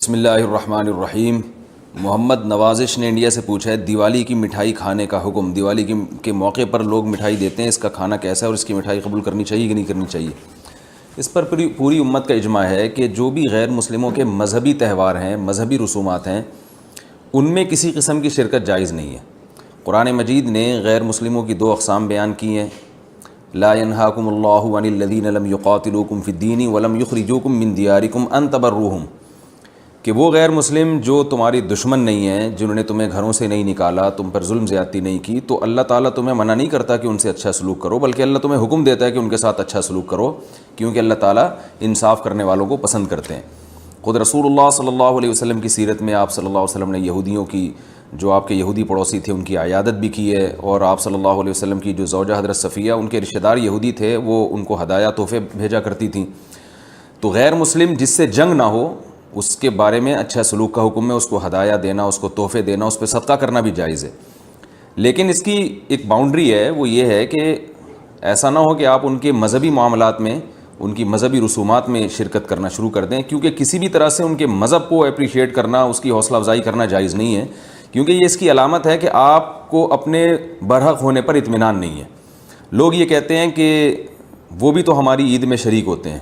بسم اللہ الرحمن الرحیم۔ محمد نوازش نے انڈیا سے پوچھا ہے دیوالی کی مٹھائی کھانے کا حکم، دیوالی کے موقع پر لوگ مٹھائی دیتے ہیں، اس کا کھانا کیسا ہے اور اس کی مٹھائی قبول کرنی چاہیے کہ نہیں کرنی چاہیے؟ اس پر پوری امت کا اجماع ہے کہ جو بھی غیر مسلموں کے مذہبی تہوار ہیں، مذہبی رسومات ہیں، ان میں کسی قسم کی شرکت جائز نہیں ہے۔ قرآن مجید نے غیر مسلموں کی دو اقسام بیان کی ہیں، لا ينهاكم الله عن الذين لم يقاتلوكم في الدين ولم يخرجوكم من دياركم ان تبروهم، کہ وہ غیر مسلم جو تمہاری دشمن نہیں ہیں، جنہوں نے تمہیں گھروں سے نہیں نکالا، تم پر ظلم زیادتی نہیں کی، تو اللہ تعالیٰ تمہیں منع نہیں کرتا کہ ان سے اچھا سلوک کرو، بلکہ اللہ تمہیں حکم دیتا ہے کہ ان کے ساتھ اچھا سلوک کرو، کیونکہ اللہ تعالیٰ انصاف کرنے والوں کو پسند کرتے ہیں۔ خود رسول اللہ صلی اللہ علیہ وسلم کی سیرت میں آپ صلی اللہ علیہ وسلم نے یہودیوں کی، جو آپ کے یہودی پڑوسی تھے، ان کی عیادت بھی کی ہے، اور آپ صلی اللہ علیہ وسلم کی جو زوجہ حضرت صفیہ، ان کے رشتہ دار یہودی تھے، وہ ان کو ہدایہ تحفے بھیجا کرتی تھیں۔ تو غیر مسلم جس سے جنگ نہ ہو اس کے بارے میں اچھا سلوک کا حکم ہے، اس کو ہدایہ دینا، اس کو تحفے دینا، اس پہ صدقہ کرنا بھی جائز ہے۔ لیکن اس کی ایک باؤنڈری ہے، وہ یہ ہے کہ ایسا نہ ہو کہ آپ ان کے مذہبی معاملات میں، ان کی مذہبی رسومات میں شرکت کرنا شروع کر دیں، کیونکہ کسی بھی طرح سے ان کے مذہب کو اپریشیٹ کرنا، اس کی حوصلہ افزائی کرنا جائز نہیں ہے، کیونکہ یہ اس کی علامت ہے کہ آپ کو اپنے برحق ہونے پر اطمینان نہیں ہے۔ لوگ یہ کہتے ہیں کہ وہ بھی تو ہماری عید میں شریک ہوتے ہیں،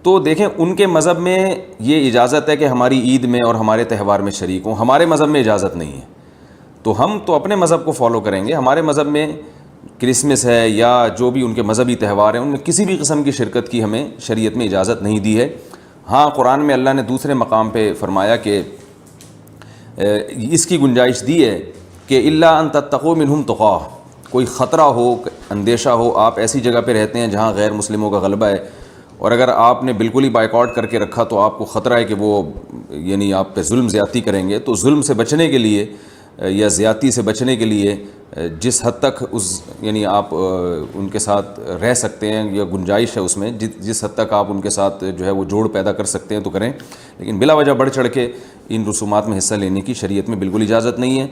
تو دیکھیں ان کے مذہب میں یہ اجازت ہے کہ ہماری عید میں اور ہمارے تہوار میں شریک ہوں، ہمارے مذہب میں اجازت نہیں ہے، تو ہم تو اپنے مذہب کو فالو کریں گے۔ ہمارے مذہب میں کرسمس ہے یا جو بھی ان کے مذہبی تہوار ہیں، ان میں کسی بھی قسم کی شرکت کی ہمیں شریعت میں اجازت نہیں دی ہے۔ ہاں، قرآن میں اللہ نے دوسرے مقام پہ فرمایا کہ اس کی گنجائش دی ہے کہ الا ان تتقوا منہم تقاہ، کوئی خطرہ ہو، اندیشہ ہو، آپ ایسی جگہ پہ رہتے ہیں جہاں غیر مسلموں کا غلبہ ہے، اور اگر آپ نے بالکل ہی بائیکاٹ کر کے رکھا تو آپ کو خطرہ ہے کہ وہ یعنی آپ پہ ظلم زیادتی کریں گے، تو ظلم سے بچنے کے لیے یا زیادتی سے بچنے کے لیے جس حد تک یعنی آپ ان کے ساتھ رہ سکتے ہیں یا گنجائش ہے اس میں، جس حد تک آپ ان کے ساتھ جو ہے وہ جوڑ پیدا کر سکتے ہیں تو کریں، لیکن بلا وجہ بڑھ چڑھ کے ان رسومات میں حصہ لینے کی شریعت میں بالکل اجازت نہیں ہے۔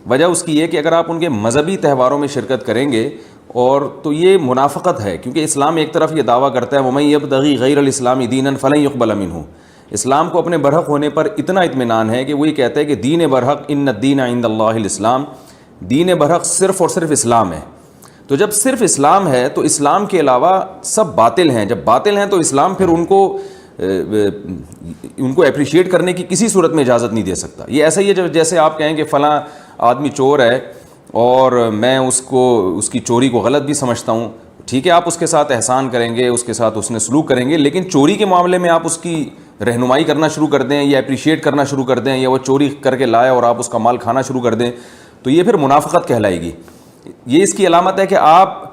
وجہ اس کی یہ کہ اگر آپ ان کے مذہبی تہواروں میں شرکت کریں گے اور تو یہ منافقت ہے، کیونکہ اسلام ایک طرف یہ دعویٰ کرتا ہے وَمَن يَبْتَغِي غَيْرَ الْإِسْلَامِ دِينًا فَلَن يُقْبَلَ مِنْهُ، اسلام کو اپنے برحق ہونے پر اتنا اطمینان ہے کہ وہ یہ کہتا ہے کہ دین برحق ان الدین عند اللہ الاسلام، دین برحق صرف اور صرف اسلام ہے۔ تو جب صرف اسلام ہے تو اسلام کے علاوہ سب باطل ہیں، جب باطل ہیں تو اسلام پھر ان کو اپریشیٹ کرنے کی کسی صورت میں اجازت نہیں دے سکتا۔ یہ ایسا ہی ہے جیسے آپ کہیں کہ فلاں آدمی چور ہے اور میں اس کی چوری کو غلط بھی سمجھتا ہوں، ٹھیک ہے، آپ اس کے ساتھ احسان کریں گے، اس کے ساتھ اس نے سلوک کریں گے، لیکن چوری کے معاملے میں آپ اس کی رہنمائی کرنا شروع کر دیں یا اپریشیٹ کرنا شروع کر دیں، یا وہ چوری کر کے لائے اور آپ اس کا مال کھانا شروع کر دیں، تو یہ پھر منافقت کہلائے گی۔ یہ اس کی علامت ہے کہ آپ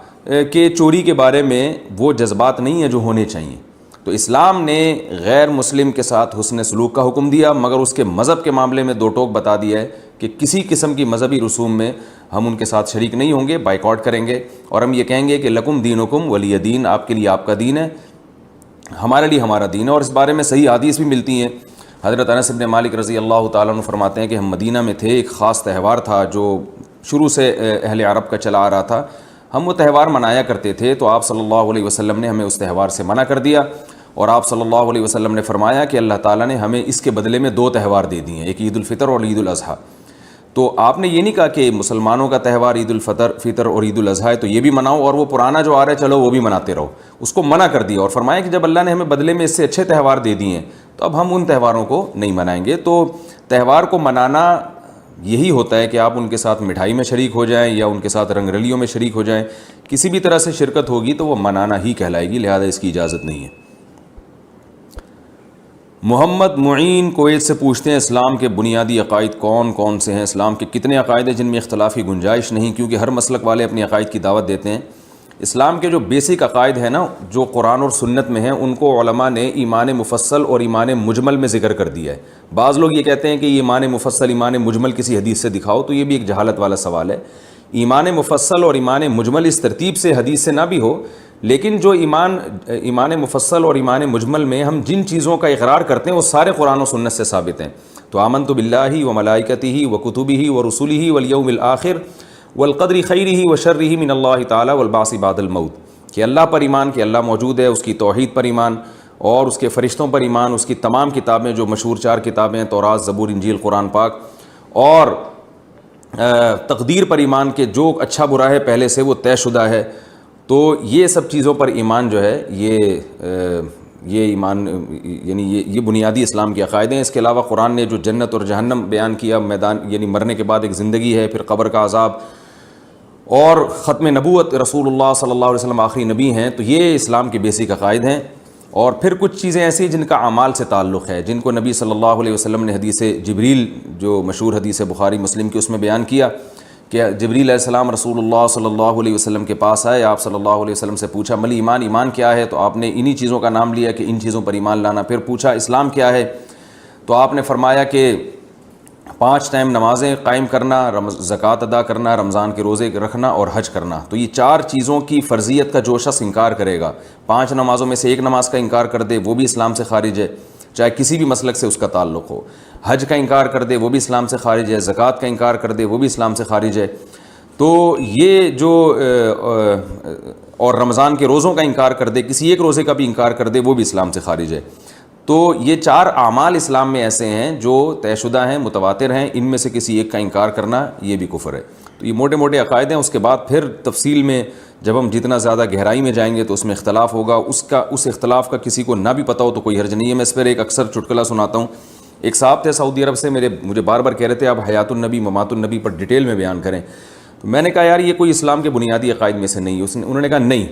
کے چوری کے بارے میں وہ جذبات نہیں ہیں جو ہونے چاہیے۔ تو اسلام نے غیر مسلم کے ساتھ حسن سلوک کا حکم دیا، مگر اس کے مذہب کے معاملے میں دو ٹوک بتا دیا ہے کہ کسی قسم کی مذہبی رسوم میں ہم ان کے ساتھ شریک نہیں ہوں گے، بائیکاٹ کریں گے، اور ہم یہ کہیں گے کہ لکم دینکم ولی دین، آپ کے لیے آپ کا دین ہے، ہمارے لیے ہمارا دین ہے۔ اور اس بارے میں صحیح حدیث بھی ملتی ہیں۔ حضرت انس بن مالک رضی اللہ تعالیٰ عنہ فرماتے ہیں کہ ہم مدینہ میں تھے، ایک خاص تہوار تھا جو شروع سے اہل عرب کا چلا آ رہا تھا، ہم وہ تہوار منایا کرتے تھے، تو آپ صلی اللہ علیہ وسلم نے ہمیں اس تہوار سے منع کر دیا، اور آپ صلی اللہ علیہ وسلم نے فرمایا کہ اللہ تعالیٰ نے ہمیں اس کے بدلے میں دو تہوار دے دیے ہیں، ایک عید الفطر اور عید الاضحیٰ۔ تو آپ نے یہ نہیں کہا کہ مسلمانوں کا تہوار عید الفطر اور عید الاضحیٰ ہے تو یہ بھی مناؤ، اور وہ پرانا جو آ رہا ہے چلو وہ بھی مناتے رہو، اس کو منع کر دیا، اور فرمایا کہ جب اللہ نے ہمیں بدلے میں اس سے اچھے تہوار دے دیے ہیں تو اب ہم ان تہواروں کو نہیں منائیں گے۔ تو تہوار کو منانا یہی ہوتا ہے کہ آپ ان کے ساتھ مٹھائی میں شریک ہو جائیں یا ان کے ساتھ رنگ رلیوں میں شریک ہو جائیں، کسی بھی طرح سے شرکت ہوگی تو وہ منانا ہی کہلائے گی، لہذا اس کی اجازت نہیں ہے۔ محمد معین کویت سے پوچھتے ہیں اسلام کے بنیادی عقائد کون کون سے ہیں؟ اسلام کے کتنے عقائد ہیں جن میں اختلاف کی گنجائش نہیں؟ کیونکہ ہر مسلک والے اپنی عقائد کی دعوت دیتے ہیں۔ اسلام کے جو بیسک عقائد ہیں نا، جو قرآن اور سنت میں ہیں، ان کو علماء نے ایمان مفصل اور ایمان مجمل میں ذکر کر دیا ہے۔ بعض لوگ یہ کہتے ہیں کہ یہ ایمان مفصل ایمان مجمل کسی حدیث سے دکھاؤ، تو یہ بھی ایک جہالت والا سوال ہے۔ ایمان مفصل اور ایمان مجمل اس ترتیب سے حدیث سے نہ بھی ہو، لیکن جو ایمان مفصل اور ایمان مجمل میں ہم جن چیزوں کا اقرار کرتے ہیں وہ سارے قرآن و سنت سے ثابت ہیں۔ تو آمنت باللہ و ملائکتہ و کتبہ و رسلہ والیوم الآخر والقدر خیرہ و شرہ من اللہ تعالی والبعث بعد الموت، کہ اللہ پر ایمان، کہ اللہ موجود ہے، اس کی توحید پر ایمان، اور اس کے فرشتوں پر ایمان, اس کی تمام کتابیں جو مشہور 4 کتابیں ہیں, تورات, زبور, انجیل, قرآن پاک, اور تقدیر پر ایمان کہ جو اچھا برا ہے پہلے سے وہ طے شدہ ہے. تو یہ سب چیزوں پر ایمان جو ہے یہ ایمان یعنی یہ بنیادی اسلام کے عقائد ہیں. اس کے علاوہ قرآن نے جو جنت اور جہنم بیان کیا, میدان یعنی مرنے کے بعد ایک زندگی ہے, پھر قبر کا عذاب, اور ختم نبوت, رسول اللہ صلی اللہ علیہ وسلم آخری نبی ہیں, تو یہ اسلام کے بیسک عقائد ہیں. اور پھر کچھ چیزیں ایسی جن کا اعمال سے تعلق ہے, جن کو نبی صلی اللہ علیہ وسلم نے حدیث جبریل, جو مشہور حدیث بخاری مسلم کی, اس میں بیان کیا کہ جبریل علیہ السلام رسول اللہ صلی اللہ علیہ وسلم کے پاس آئے, آپ صلی اللہ علیہ وسلم سے پوچھا مل ایمان, ایمان کیا ہے؟ تو آپ نے انہی چیزوں کا نام لیا کہ ان چیزوں پر ایمان لانا. پھر پوچھا اسلام کیا ہے؟ تو آپ نے فرمایا کہ 5 ٹائم نمازیں قائم کرنا, زکوٰۃ ادا کرنا, رمضان کے روزے رکھنا اور حج کرنا. تو یہ 4 چیزوں کی فرضیت کا جو شخص انکار کرے گا, 5 نمازوں میں سے ایک نماز کا انکار کر دے, وہ بھی اسلام سے خارج ہے, چاہے کسی بھی مسلک سے اس کا تعلق ہو. حج کا انکار کر دے وہ بھی اسلام سے خارج ہے, زکوٰۃ کا انکار کر دے وہ بھی اسلام سے خارج ہے. تو یہ جو اور رمضان کے روزوں کا انکار کر دے, کسی ایک روزے کا بھی انکار کر دے, وہ بھی اسلام سے خارج ہے. تو یہ 4 اعمال اسلام میں ایسے ہیں جو طے شدہ ہیں, متواتر ہیں, ان میں سے کسی ایک کا انکار کرنا یہ بھی کفر ہے. تو یہ موٹے موٹے عقائد ہیں. اس کے بعد پھر تفصیل میں جب ہم جتنا زیادہ گہرائی میں جائیں گے تو اس میں اختلاف ہوگا. اس اختلاف کا کسی کو نہ بھی پتہ ہو تو کوئی حرج نہیں ہے. میں اس پر ایک اکثر چٹکلا سناتا ہوں. ایک صاحب تھے سعودی عرب سے, مجھے بار بار کہہ رہے تھے آپ حیات النبی ممات النبی پر ڈیٹیل میں بیان کریں. تو میں نے کہا یار یہ کوئی اسلام کے بنیادی عقائد میں سے نہیں ہے. انہوں نے کہا نہیں,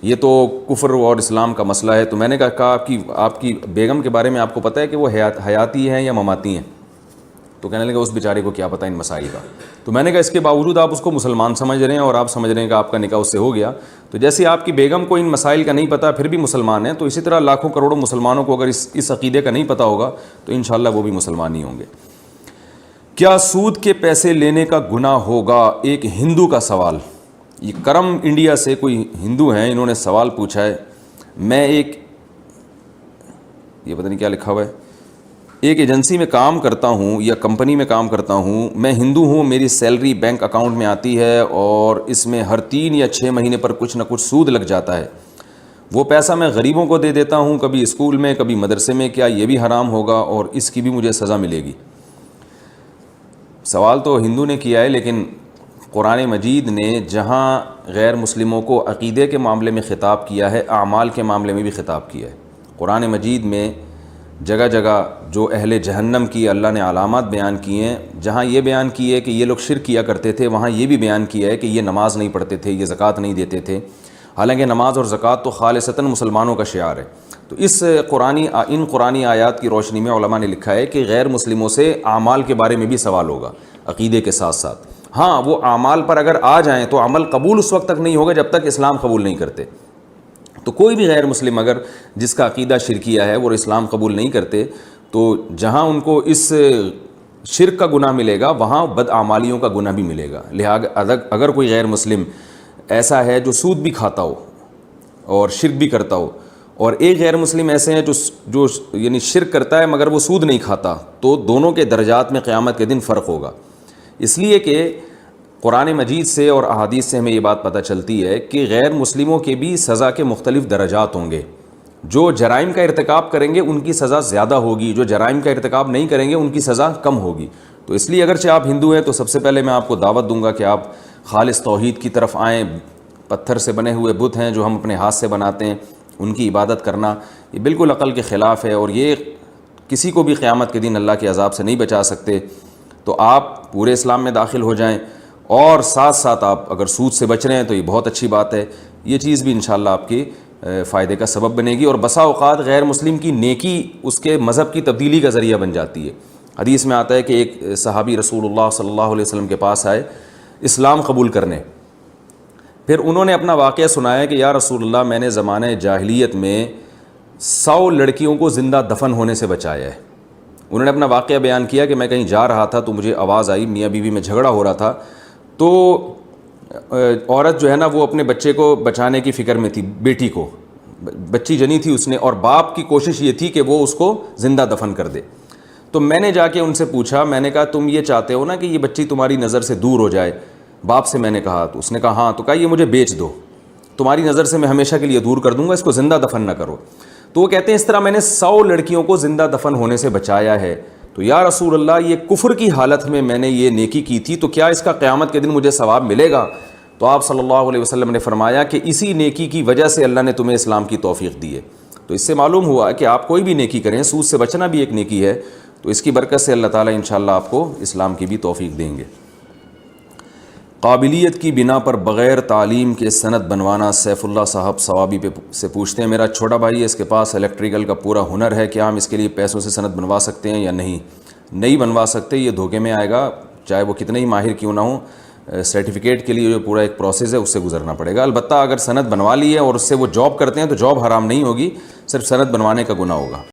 یہ تو کفر اور اسلام کا مسئلہ ہے. تو میں نے کہا آپ کی بیگم کے بارے میں آپ کو پتہ ہے کہ وہ حیاتی ہیں یا مماتی ہیں؟ تو کہنے لگا اس بیچارے کو کیا پتہ ان مسائل کا. تو میں نے کہا اس کے باوجود آپ اس کو مسلمان سمجھ رہے ہیں اور آپ سمجھ رہے ہیں کہ آپ کا نکاح اس سے ہو گیا. تو جیسے آپ کی بیگم کو ان مسائل کا نہیں پتہ پھر بھی مسلمان ہیں, تو اسی طرح لاکھوں کروڑوں مسلمانوں کو اگر اس عقیدے کا نہیں پتہ ہوگا تو انشاءاللہ وہ بھی مسلمان ہی ہوں گے. کیا سود کے پیسے لینے کا گناہ ہوگا؟ ایک ہندو کا سوال. یہ کرم انڈیا سے کوئی ہندو ہیں, انہوں نے سوال پوچھا ہے. میں یہ پتہ نہیں کیا لکھا ہوا ہے, ایک ایجنسی میں کام کرتا ہوں یا کمپنی میں کام کرتا ہوں. میں ہندو ہوں, میری سیلری بینک اکاؤنٹ میں آتی ہے اور اس میں ہر 3 یا 6 مہینے پر کچھ نہ کچھ سود لگ جاتا ہے. وہ پیسہ میں غریبوں کو دے دیتا ہوں, کبھی اسکول میں کبھی مدرسے میں. کیا یہ بھی حرام ہوگا اور اس کی بھی مجھے سزا ملے گی؟ سوال تو ہندو نے کیا ہے, لیکن قرآن مجید نے جہاں غیر مسلموں کو عقیدے کے معاملے میں خطاب کیا ہے, اعمال کے معاملے میں بھی خطاب کیا ہے. قرآن مجید میں جگہ جگہ جو اہل جہنم کی اللہ نے علامات بیان کی ہیں, جہاں یہ بیان کی ہے کہ یہ لوگ شرک کیا کرتے تھے, وہاں یہ بھی بیان کیا ہے کہ یہ نماز نہیں پڑھتے تھے, یہ زکوٰۃ نہیں دیتے تھے. حالانکہ نماز اور زکوٰۃ تو خالصتاً مسلمانوں کا شعار ہے. تو ان قرآنی آیات کی روشنی میں علماء نے لکھا ہے کہ غیر مسلموں سے اعمال کے بارے میں بھی سوال ہوگا عقیدے کے ساتھ ساتھ. ہاں وہ اعمال پر اگر آ جائیں تو عمل قبول اس وقت تک نہیں ہوگا جب تک اسلام قبول نہیں کرتے. تو کوئی بھی غیر مسلم اگر جس کا عقیدہ شرکیہ ہے وہ اسلام قبول نہیں کرتے, تو جہاں ان کو اس شرک کا گناہ ملے گا وہاں بدعمالیوں کا گناہ بھی ملے گا. لہٰذا اگر کوئی غیر مسلم ایسا ہے جو سود بھی کھاتا ہو اور شرک بھی کرتا ہو, اور ایک غیر مسلم ایسے ہیں جو یعنی شرک کرتا ہے مگر وہ سود نہیں کھاتا, تو دونوں کے درجات میں قیامت کے دن فرق ہوگا. اس لیے کہ قرآن مجید سے اور احادیث سے ہمیں یہ بات پتہ چلتی ہے کہ غیر مسلموں کے بھی سزا کے مختلف درجات ہوں گے. جو جرائم کا ارتکاب کریں گے ان کی سزا زیادہ ہوگی, جو جرائم کا ارتکاب نہیں کریں گے ان کی سزا کم ہوگی. تو اس لیے اگرچہ آپ ہندو ہیں تو سب سے پہلے میں آپ کو دعوت دوں گا کہ آپ خالص توحید کی طرف آئیں. پتھر سے بنے ہوئے بت ہیں جو ہم اپنے ہاتھ سے بناتے ہیں, ان کی عبادت کرنا یہ بالکل عقل کے خلاف ہے, اور یہ کسی کو بھی قیامت کے دن اللہ کے عذاب سے نہیں بچا سکتے. تو آپ پورے اسلام میں داخل ہو جائیں, اور ساتھ ساتھ آپ اگر سود سے بچ رہے ہیں تو یہ بہت اچھی بات ہے. یہ چیز بھی انشاءاللہ آپ کی فائدے کا سبب بنے گی. اور بسا اوقات غیر مسلم کی نیکی اس کے مذہب کی تبدیلی کا ذریعہ بن جاتی ہے. حدیث میں آتا ہے کہ ایک صحابی رسول اللہ صلی اللہ علیہ وسلم کے پاس آئے اسلام قبول کرنے. پھر انہوں نے اپنا واقعہ سنایا کہ یا رسول اللہ, میں نے زمانہ جاہلیت میں 100 لڑکیوں کو زندہ دفن ہونے سے بچایا ہے. انہوں نے اپنا واقعہ بیان کیا کہ میں کہیں جا رہا تھا تو مجھے آواز آئی, میاں بیوی میں جھگڑا ہو رہا تھا, تو عورت جو ہے نا وہ اپنے بچے کو بچانے کی فکر میں تھی, بیٹی کو بچی جنی تھی اس نے, اور باپ کی کوشش یہ تھی کہ وہ اس کو زندہ دفن کر دے. تو میں نے جا کے ان سے پوچھا, میں نے کہا تم یہ چاہتے ہو نا کہ یہ بچی تمہاری نظر سے دور ہو جائے؟ باپ سے میں نے کہا. تو اس نے کہا ہاں. تو کہا یہ مجھے بیچ دو, تمہاری نظر سے میں ہمیشہ کے لیے دور کر دوں گا, اس کو زندہ دفن نہ کرو. تو وہ کہتے ہیں اس طرح میں نے 100 لڑکیوں کو زندہ دفن ہونے سے بچایا ہے. تو یا رسول اللہ یہ کفر کی حالت میں نے یہ نیکی کی تھی تو کیا اس کا قیامت کے دن مجھے ثواب ملے گا؟ تو آپ صلی اللہ علیہ وسلم نے فرمایا کہ اسی نیکی کی وجہ سے اللہ نے تمہیں اسلام کی توفیق دی ہے. تو اس سے معلوم ہوا کہ آپ کوئی بھی نیکی کریں، سود سے بچنا بھی ایک نیکی ہے، تو اس کی برکت سے اللہ تعالیٰ انشاءاللہ آپ کو اسلام کی بھی توفیق دیں گے. قابلیت کی بنا پر بغیر تعلیم کے سند بنوانا. سیف اللہ صاحب ثوابی سے پوچھتے ہیں میرا چھوٹا بھائی ہے، اس کے پاس الیکٹریکل کا پورا ہنر ہے، کیا ہم اس کے لیے پیسوں سے سند بنوا سکتے ہیں یا نہیں؟ نہیں بنوا سکتے، یہ دھوکے میں آئے گا، چاہے وہ کتنے ہی ماہر کیوں نہ ہوں. سرٹیفکیٹ کے لیے جو پورا ایک پروسیس ہے اس سے گزرنا پڑے گا. البتہ اگر سند بنوا لی ہے اور اس سے وہ جاب کرتے ہیں تو جاب حرام نہیں ہوگی، صرف سند بنوانے کا گناہ ہوگا.